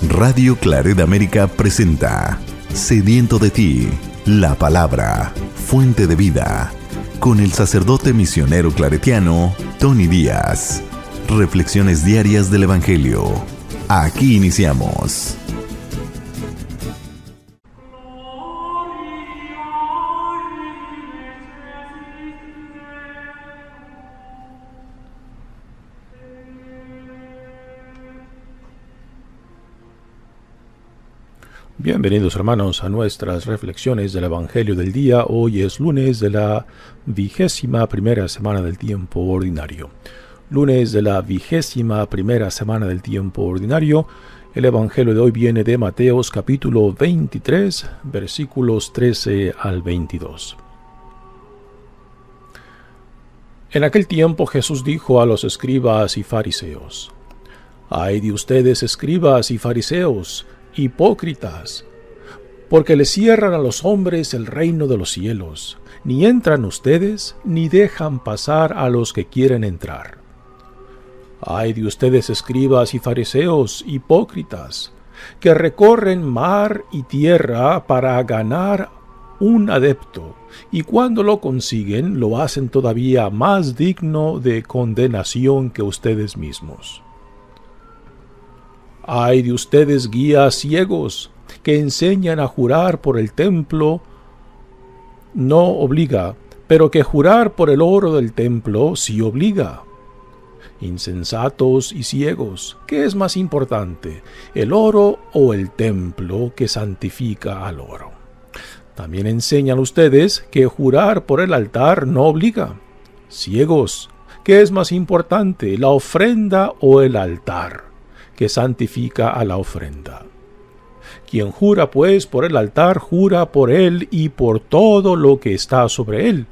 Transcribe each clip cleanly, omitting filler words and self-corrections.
Radio Claret América presenta Sediento de ti, la palabra, fuente de vida, con el sacerdote misionero claretiano Tony Díaz. Reflexiones diarias del Evangelio. Aquí iniciamos. Bienvenidos hermanos a nuestras reflexiones del Evangelio del día. Hoy es lunes de la 21ª semana del tiempo ordinario. Lunes de la 21ª semana del tiempo ordinario. El Evangelio de hoy viene de Mateos capítulo 23, versículos 13 al 22. En aquel tiempo Jesús dijo a los escribas y fariseos: «Ay de ustedes, escribas y fariseos, hipócritas, porque le cierran a los hombres el reino de los cielos. Ni entran ustedes, ni dejan pasar a los que quieren entrar. Ay de ustedes, escribas y fariseos, hipócritas, que recorren mar y tierra para ganar un adepto, y cuando lo consiguen, lo hacen todavía más digno de condenación que ustedes mismos. Ay de ustedes, guías ciegos, que enseñan a jurar por el templo no obliga, pero que jurar por el oro del templo sí obliga. Insensatos y ciegos, ¿qué es más importante, el oro o el templo que santifica al oro? También enseñan ustedes que jurar por el altar no obliga. Ciegos, ¿qué es más importante, la ofrenda o el altar que santifica a la ofrenda? Quien jura pues por el altar, jura por él y por todo lo que está sobre él.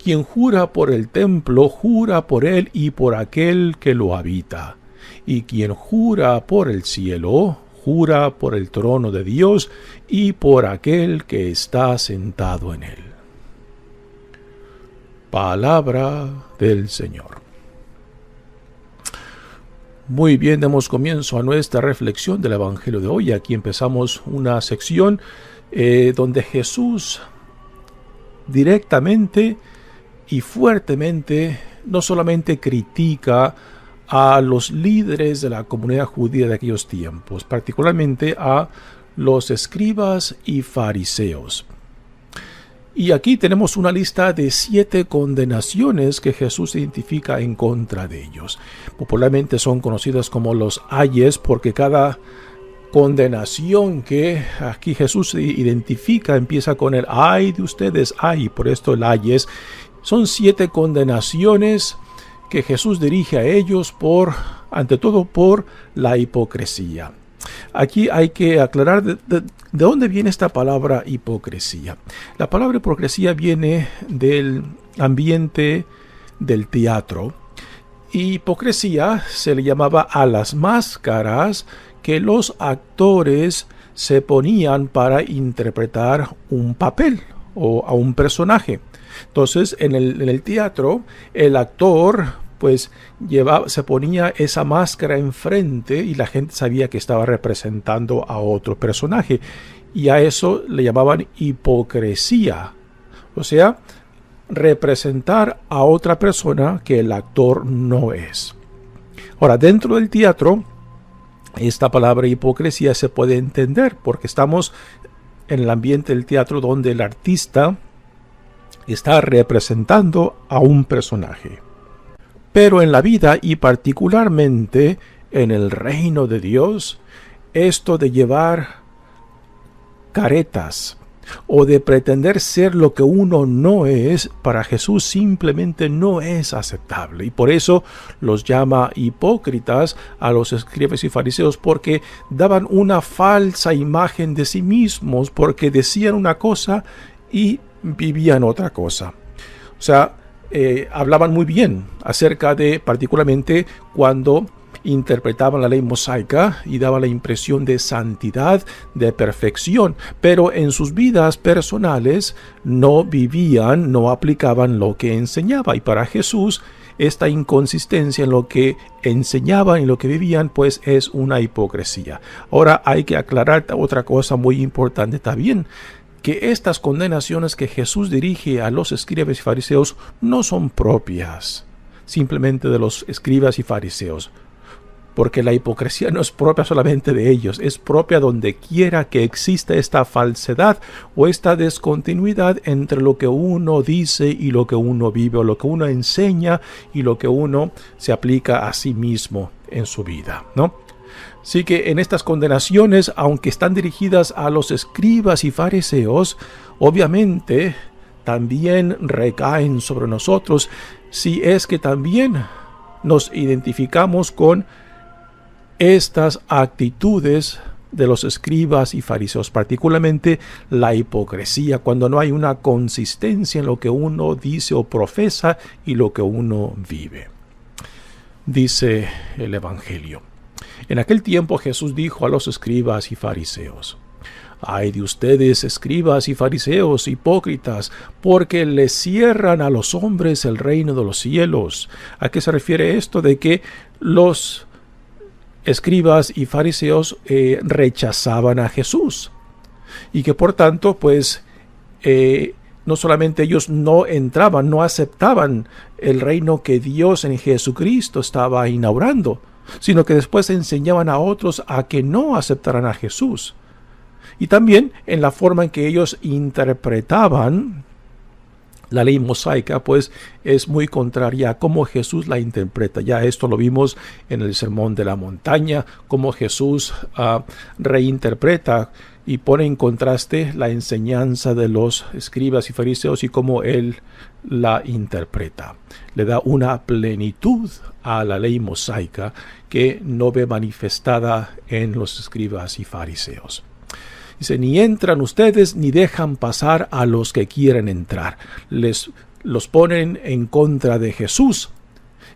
Quien jura por el templo, jura por él y por aquel que lo habita. Y quien jura por el cielo, jura por el trono de Dios y por aquel que está sentado en él». Palabra del Señor. Muy bien, damos comienzo a nuestra reflexión del Evangelio de hoy. Aquí empezamos una sección donde Jesús directamente y fuertemente no solamente critica a los líderes de la comunidad judía de aquellos tiempos, particularmente a los escribas y fariseos. Y aquí tenemos una lista de 7 condenaciones que Jesús identifica en contra de ellos. Popularmente son conocidas como los ayes, porque cada condenación que aquí Jesús identifica empieza con el ay de ustedes, ay, por esto el ayes. Son 7 condenaciones que Jesús dirige a ellos ante todo por la hipocresía. Aquí hay que aclarar de dónde viene esta palabra hipocresía. La palabra hipocresía viene del ambiente del teatro. Hipocresía se le llamaba a las máscaras que los actores se ponían para interpretar un papel o a un personaje. Entonces, en el teatro, el actor pues se ponía esa máscara enfrente y la gente sabía que estaba representando a otro personaje. Y a eso le llamaban hipocresía. O sea, representar a otra persona que el actor no es. Ahora, dentro del teatro, esta palabra hipocresía se puede entender porque estamos en el ambiente del teatro donde el artista está representando a un personaje. Pero en la vida y particularmente en el reino de Dios, esto de llevar caretas o de pretender ser lo que uno no es, para Jesús simplemente no es aceptable. Y por eso los llama hipócritas a los escribas y fariseos, porque daban una falsa imagen de sí mismos, porque decían una cosa y vivían otra cosa. O sea, hablaban muy bien acerca de, particularmente cuando interpretaban la ley mosaica y daban la impresión de santidad, de perfección, pero en sus vidas personales no vivían, no aplicaban lo que enseñaba. Y para Jesús esta inconsistencia en lo que enseñaban y lo que vivían, pues es una hipocresía. Ahora hay que aclarar otra cosa muy importante también, que estas condenaciones que Jesús dirige a los escribas y fariseos no son propias simplemente de los escribas y fariseos, porque la hipocresía no es propia solamente de ellos, es propia donde quiera que exista esta falsedad o esta descontinuidad entre lo que uno dice y lo que uno vive, o lo que uno enseña y lo que uno se aplica a sí mismo en su vida, ¿no? Así que en estas condenaciones, aunque están dirigidas a los escribas y fariseos, obviamente también recaen sobre nosotros si es que también nos identificamos con estas actitudes de los escribas y fariseos, particularmente la hipocresía, cuando no hay una consistencia en lo que uno dice o profesa y lo que uno vive. Dice el Evangelio: en aquel tiempo Jesús dijo a los escribas y fariseos: ¡ay de ustedes, escribas y fariseos, hipócritas, porque les cierran a los hombres el reino de los cielos! ¿A qué se refiere esto de que los escribas y fariseos rechazaban a Jesús? Y que por tanto, pues, no solamente ellos no entraban, no aceptaban el reino que Dios en Jesucristo estaba inaugurando, sino que después enseñaban a otros a que no aceptaran a Jesús. Y también en la forma en que ellos interpretaban la ley mosaica, pues es muy contraria a cómo Jesús la interpreta. Ya esto lo vimos en el Sermón de la Montaña, cómo Jesús reinterpreta y pone en contraste la enseñanza de los escribas y fariseos y cómo él la interpreta. Le da una plenitud a la ley mosaica que no ve manifestada en los escribas y fariseos. Dice: ni entran ustedes ni dejan pasar a los que quieren entrar. Los ponen en contra de Jesús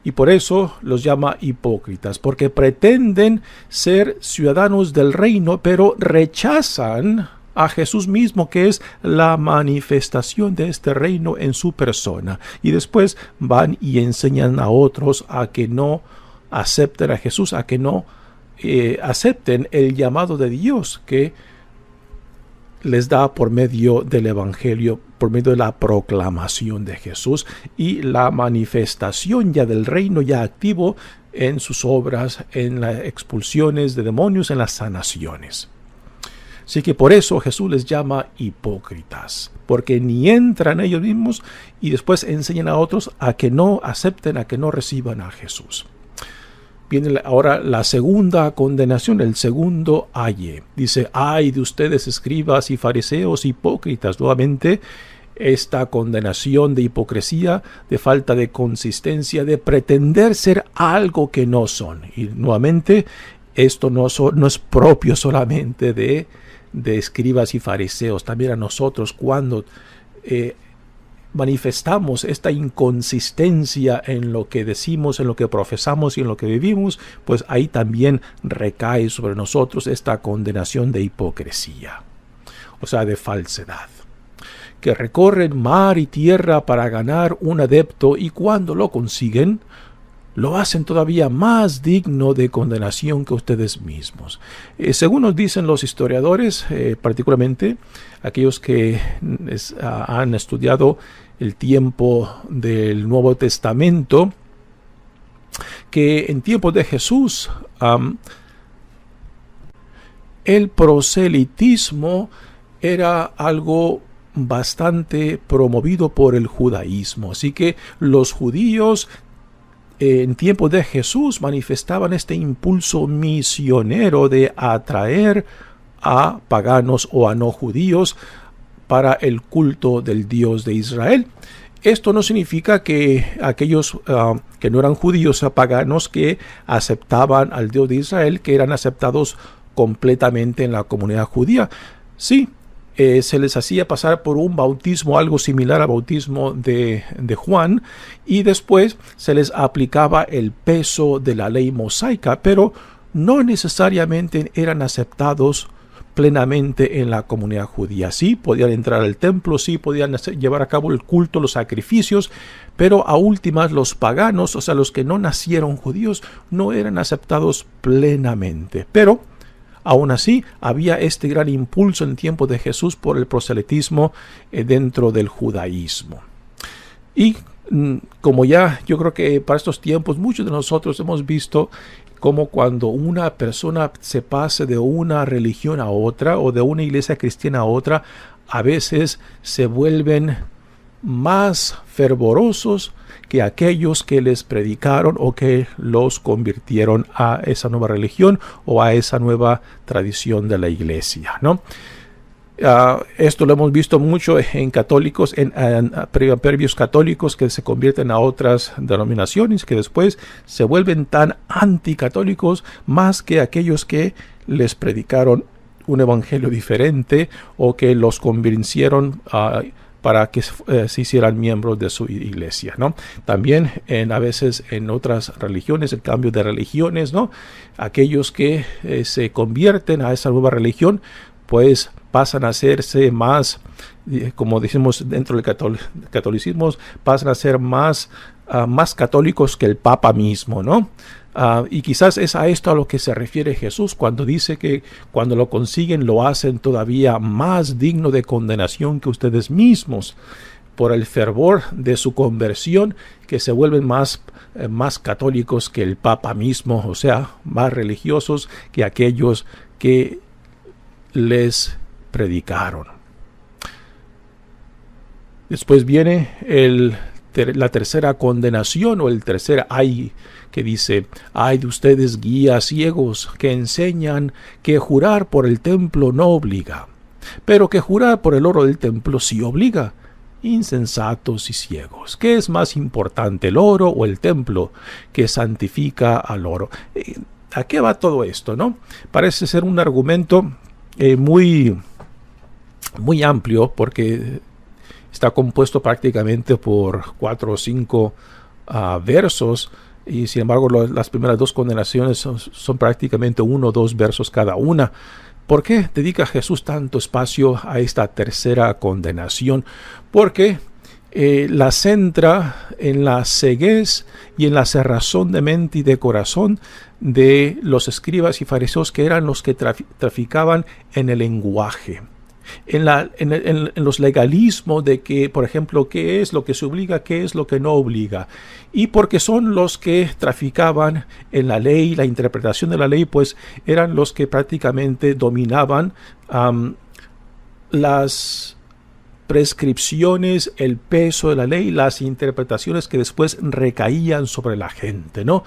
y por eso los llama hipócritas, porque pretenden ser ciudadanos del reino, pero rechazan a Jesús mismo, que es la manifestación de este reino en su persona. Y después van y enseñan a otros a que no acepten a Jesús, a que no acepten el llamado de Dios que les da por medio del Evangelio, por medio de la proclamación de Jesús y la manifestación ya del reino ya activo en sus obras, en las expulsiones de demonios, en las sanaciones. Así que por eso Jesús les llama hipócritas, porque ni entran ellos mismos y después enseñan a otros a que no acepten, a que no reciban a Jesús. Viene ahora la segunda condenación, el segundo aye. Dice: ay de ustedes, escribas y fariseos, hipócritas. Nuevamente esta condenación de hipocresía, de falta de consistencia, de pretender ser algo que no son. Y nuevamente esto no es propio solamente de escribas y fariseos. También a nosotros, cuando manifestamos esta inconsistencia en lo que decimos, en lo que profesamos y en lo que vivimos, pues ahí también recae sobre nosotros esta condenación de hipocresía, o sea, de falsedad, que recorren mar y tierra para ganar un adepto, y cuando lo consiguen, lo hacen todavía más digno de condenación que ustedes mismos. Según nos dicen los historiadores, particularmente aquellos que han estudiado el tiempo del Nuevo Testamento, que en tiempos de Jesús el proselitismo era algo bastante promovido por el judaísmo. Así que los judíos en tiempos de Jesús manifestaban este impulso misionero de atraer a paganos o a no judíos para el culto del Dios de Israel. Esto no significa que aquellos que no eran judíos o paganos que aceptaban al Dios de Israel, que eran aceptados completamente en la comunidad judía. Sí, se les hacía pasar por un bautismo, algo similar al bautismo de Juan, y después se les aplicaba el peso de la ley mosaica, pero no necesariamente eran aceptados plenamente en la comunidad judía. Sí, podían entrar al templo, sí, podían llevar a cabo el culto, los sacrificios, pero a últimas los paganos, o sea, los que no nacieron judíos, no eran aceptados plenamente. Pero aún así, había este gran impulso en tiempo de Jesús por el proselitismo dentro del judaísmo. Y como ya yo creo que para estos tiempos muchos de nosotros hemos visto cómo cuando una persona se pase de una religión a otra o de una iglesia cristiana a otra, a veces se vuelven más fervorosos que aquellos que les predicaron o que los convirtieron a esa nueva religión o a esa nueva tradición de la iglesia, ¿no? Esto lo hemos visto mucho en católicos, en previos católicos que se convierten a otras denominaciones, que después se vuelven tan anticatólicos más que aquellos que les predicaron un evangelio diferente o que los convencieron para que se hicieran miembros de su iglesia, ¿no? También a veces en otras religiones, el cambio de religiones, ¿no? Aquellos que se convierten a esa nueva religión, pues pasan a hacerse más, como decimos dentro del catolicismo, pasan a ser más católicos que el Papa mismo, ¿no? Y quizás es a esto a lo que se refiere Jesús cuando dice que cuando lo consiguen lo hacen todavía más digno de condenación que ustedes mismos por el fervor de su conversión, que se vuelven más católicos que el Papa mismo, o sea, más religiosos que aquellos que les predicaron. Después viene la tercera condenación o el tercer ay, que dice: ay de ustedes guías ciegos que enseñan que jurar por el templo no obliga, pero que jurar por el oro del templo sí obliga. Insensatos y ciegos, ¿qué es más importante, el oro o el templo que santifica al oro? ¿A qué va todo esto, no? Parece ser un argumento muy amplio, porque está compuesto prácticamente por 4 o 5 versos, y sin embargo las primeras 2 condenaciones son prácticamente 1 o 2 versos cada una. ¿Por qué dedica Jesús tanto espacio a esta tercera condenación? Porque la centra en la ceguez y en la cerrazón de mente y de corazón de los escribas y fariseos, que eran los que traficaban en el lenguaje, en los legalismos de que, por ejemplo, qué es lo que se obliga, qué es lo que no obliga. Y porque son los que traficaban en la ley, la interpretación de la ley, pues eran los que prácticamente dominaban las prescripciones, el peso de la ley, las interpretaciones que después recaían sobre la gente, ¿no?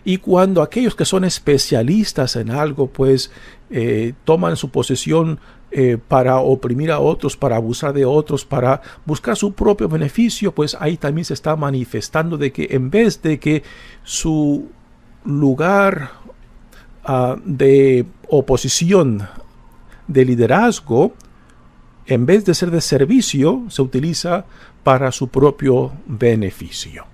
Y cuando aquellos que son especialistas en algo, pues toman su posición para oprimir a otros, para abusar de otros, para buscar su propio beneficio, pues ahí también se está manifestando de que en vez de que su lugar de oposición, de liderazgo, en vez de ser de servicio, se utiliza para su propio beneficio.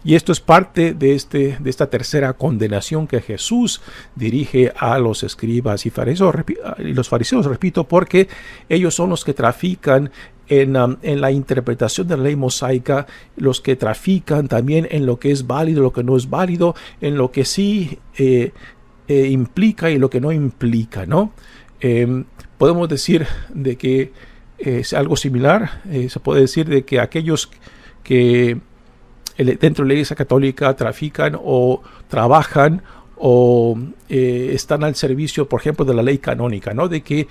Y esto es parte de esta tercera condenación que Jesús dirige a los escribas y fariseos. Y los fariseos, repito, porque ellos son los que trafican en la interpretación de la ley mosaica, los que trafican también en lo que es válido, lo que no es válido, en lo que sí implica y lo que no implica, ¿no? Podemos decir de que es algo similar. Se puede decir de que aquellos que dentro de la Iglesia Católica trafican o trabajan o están al servicio, por ejemplo, de la ley canónica, ¿no? De que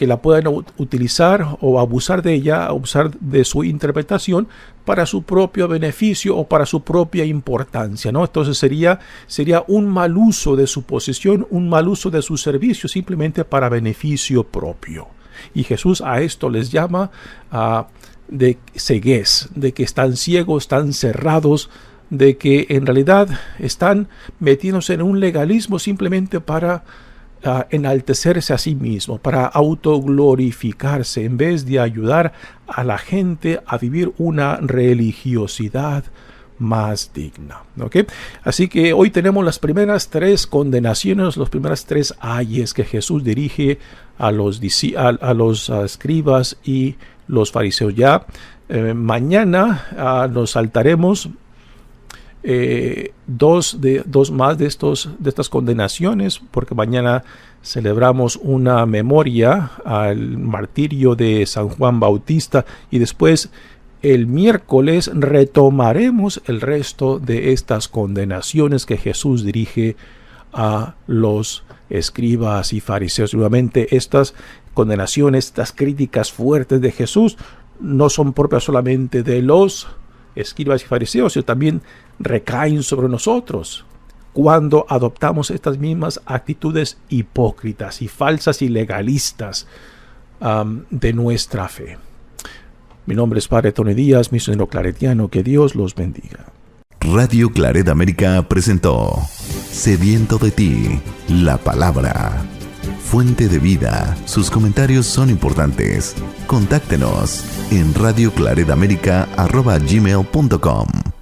la puedan utilizar o abusar de ella, abusar de su interpretación para su propio beneficio o para su propia importancia, ¿no? Entonces sería un mal uso de su posición, un mal uso de su servicio, simplemente para beneficio propio. Y Jesús a esto les llama de ceguez, de que están ciegos, están cerrados, de que en realidad están metiéndose en un legalismo simplemente para enaltecerse a sí mismo, para autoglorificarse, en vez de ayudar a la gente a vivir una religiosidad más digna. ¿Okay? Así que hoy tenemos las primeras 3 condenaciones, los primeras 3 ayes que Jesús dirige a los escribas y los fariseos. Ya mañana nos saltaremos dos más de estas condenaciones, porque mañana celebramos una memoria al martirio de San Juan Bautista, y después el miércoles retomaremos el resto de estas condenaciones que Jesús dirige a los escribas y fariseos. Nuevamente, estas condenaciones, estas críticas fuertes de Jesús no son propias solamente de los escribas y fariseos, sino también recaen sobre nosotros cuando adoptamos estas mismas actitudes hipócritas y falsas y legalistas de nuestra fe. Mi nombre es Padre Tony Díaz, misionero claretiano. Que Dios los bendiga. Radio Claret América presentó Sediento de ti, la palabra. Fuente de vida. Sus comentarios son importantes. Contáctenos en radioclaretamerica@gmail.com.